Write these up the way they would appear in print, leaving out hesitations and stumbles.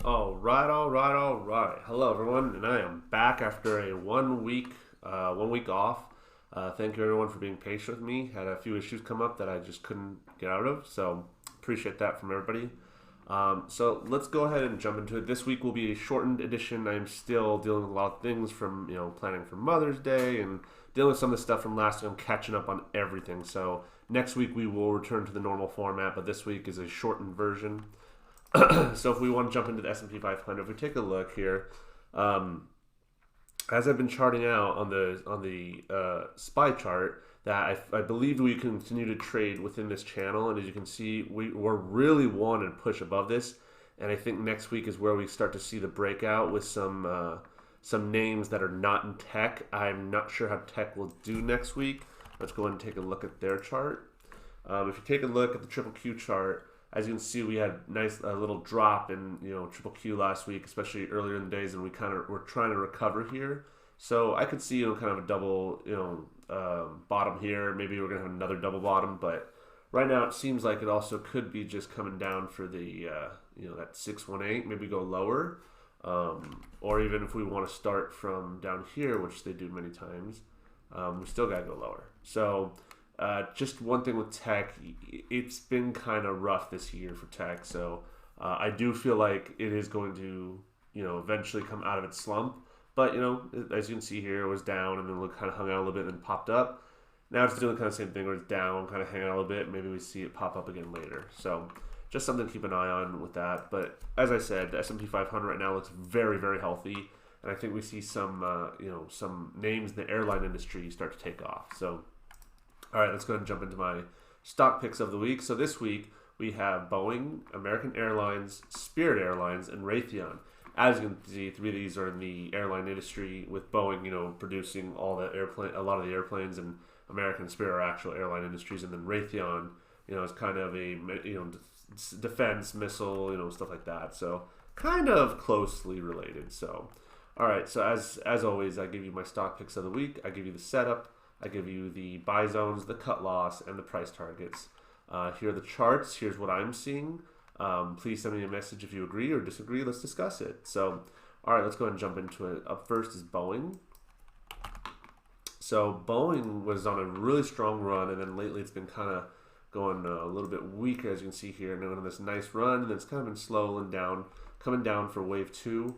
All right. Hello, everyone, and I am back after a 1 week off. Thank you, everyone, for being patient with me. Had a few issues come up that I just couldn't get out of, so appreciate that from everybody. So let's go ahead and jump into it. This week will be a shortened edition. I'm still dealing with a lot of things from planning for Mother's Day and dealing with some of the stuff from last week. I'm catching up on everything. So next week we will return to the normal format, but this week is a shortened version. So if we want to jump into the S&P 500, if we take a look here, as I've been charting out on the SPY chart, that I believe we continue to trade within this channel, and as you can see, we're really wanting to push above this, and I think next week is where we start to see the breakout with some names that are not in tech. I'm not sure how tech will do next week. Let's go ahead and take a look at their chart. If you take a look at the triple Q chart, as you can see, we had a little drop in triple Q last week, especially earlier in the days, and we're trying to recover here. So I could see kind of a double bottom here. Maybe we're gonna have another double bottom, but right now it seems like it also could be just coming down for the that 618. Maybe go lower, or even if we want to start from down here, which they do many times, we still gotta go lower. So. Just one thing with tech, it's been kind of rough this year for tech, so I do feel like it is going to, eventually come out of its slump. But as you can see here, it was down and then kind of hung out a little bit and then popped up. Now it's doing kind of the same thing where it's down, kind of hanging out a little bit. Maybe we see it pop up again later. So just something to keep an eye on with that. But as I said, the S&P 500 right now looks very, very healthy, and I think we see some names in the airline industry start to take off. So. All right, let's go ahead and jump into my stock picks of the week. So this week we have Boeing, American Airlines, Spirit Airlines, and Raytheon. As you can see, three of these are in the airline industry, with Boeing, producing a lot of the airplanes, and American and Spirit are actual airline industries, and then Raytheon, is kind of a defense missile, stuff like that. So kind of closely related. So, all right. So as always, I give you my stock picks of the week. I give you the setup. I give you the buy zones, the cut loss, and the price targets. Here are the charts. Here's what I'm seeing. Please send me a message if you agree or disagree. Let's discuss it. So, all right, let's go ahead and jump into it. Up first is Boeing. So Boeing was on a really strong run, and then lately it's been kind of going a little bit weaker, as you can see here. And then on this nice run, and then it's kind of been slow and down, coming down for wave two.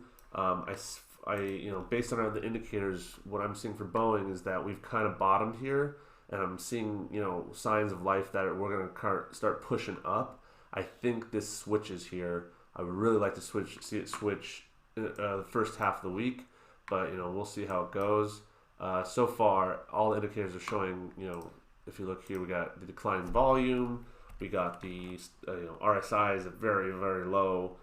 Based on the indicators, what I'm seeing for Boeing is that we've kind of bottomed here, and I'm seeing, signs of life that we're going to start pushing up. I think this switches here. I would really like to see it switch the first half of the week, but, we'll see how it goes. So far, all the indicators are showing, if you look here, we got the decline in volume, we got the, RSI is very, very low.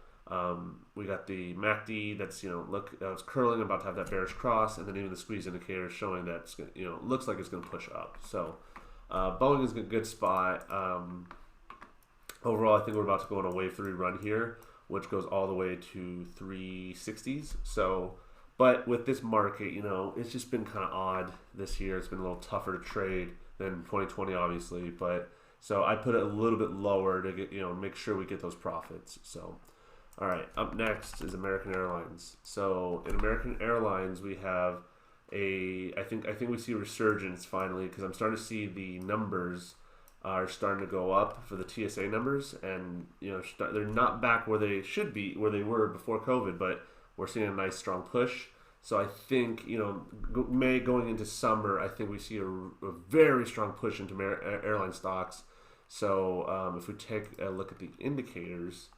We got the MACD that's it's curling, about to have that bearish cross, and then even the squeeze indicator is showing that it's looks like it's going to push up. So Boeing is in a good spot. Overall, I think we're about to go on a wave 3 run here, which goes all the way to 360s. So, but with this market, it's just been kind of odd this year. It's been a little tougher to trade than 2020, obviously. But so I put it a little bit lower to get make sure we get those profits. So. All right, up next is American Airlines. So in American Airlines, we have I think we see a resurgence finally, because I'm starting to see the numbers are starting to go up for the TSA numbers, and they're not back where they should be, where they were before COVID, but we're seeing a nice strong push. So I think May going into summer, I think we see a very strong push into airline stocks. So if we take a look at the indicators.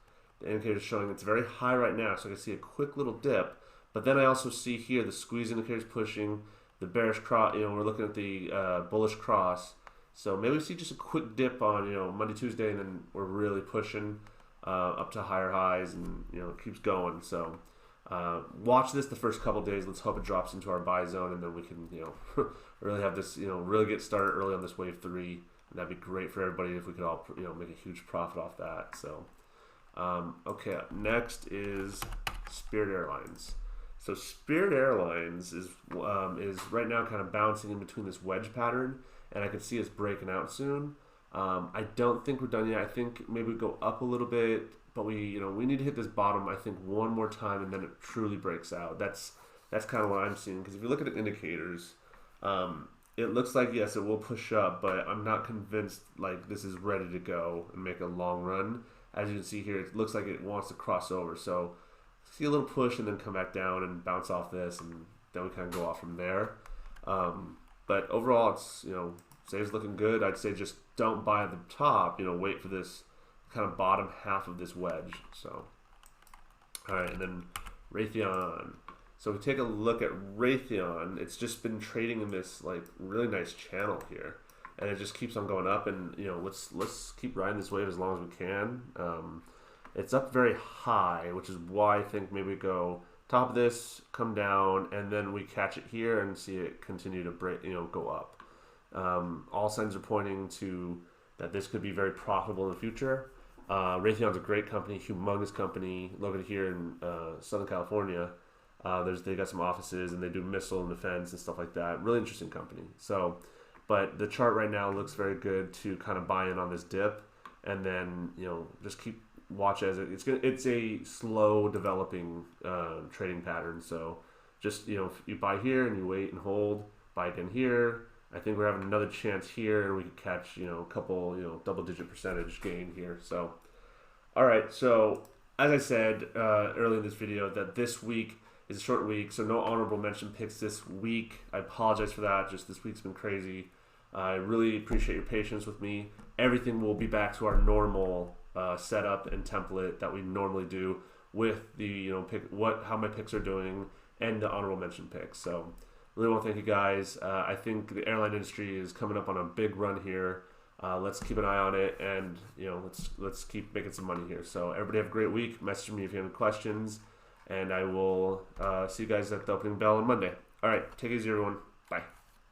The indicator is showing it's very high right now, so I can see a quick little dip. But then I also see here the squeeze indicators pushing, the bearish cross. We're looking at the bullish cross. So maybe we see just a quick dip on Monday, Tuesday, and then we're really pushing up to higher highs, and it keeps going. So watch this the first couple days. Let's hope it drops into our buy zone, and then we can really have this really get started early on this wave 3. And that'd be great for everybody if we could all make a huge profit off that. So. Okay, next is Spirit Airlines. So Spirit Airlines is right now kind of bouncing in between this wedge pattern, and I can see us breaking out soon. I don't think we're done yet. I think maybe we go up a little bit, but we need to hit this bottom, I think, one more time, and then it truly breaks out. That's kind of what I'm seeing, because if you look at the indicators, it looks like, yes, it will push up, but I'm not convinced like this is ready to go and make a long run. As you can see here, it looks like it wants to cross over. So see a little push and then come back down and bounce off this, and then we kind of go off from there. But overall, it's, today's looking good. I'd say just don't buy at the top. Wait for this kind of bottom half of this wedge. So, all right, and then Raytheon. So we take a look at Raytheon. It's just been trading in this like really nice channel here, and it just keeps on going up. And let's keep riding this wave as long as we can. It's up very high, which is why I think maybe we go top of this, come down, and then we catch it here and see it continue to break, go up. All signs are pointing to that this could be very profitable in the future. Raytheon's a great company, humongous company, located here in Southern California. They got some offices, and they do missile and defense and stuff like that. Really interesting company. So, but the chart right now looks very good to kind of buy in on this dip, and then just keep watch as it's a slow developing trading pattern. So just if you buy here and you wait and hold, buy again here. I think we're having another chance here, and we could catch a couple double-digit percentage gain here. So, all right. So as I said earlier in this video, that this week is a short week, so no honorable mention picks this week. I apologize for that. Just this week's been crazy. I really appreciate your patience with me. Everything will be back to our normal setup and template that we normally do with the how my picks are doing and the honorable mention picks. So really want to thank you guys. I think the airline industry is coming up on a big run here. Let's keep an eye on it, and let's keep making some money here. So everybody have a great week. Message me if you have any questions. And I will see you guys at the opening bell on Monday. All right, take it easy, everyone.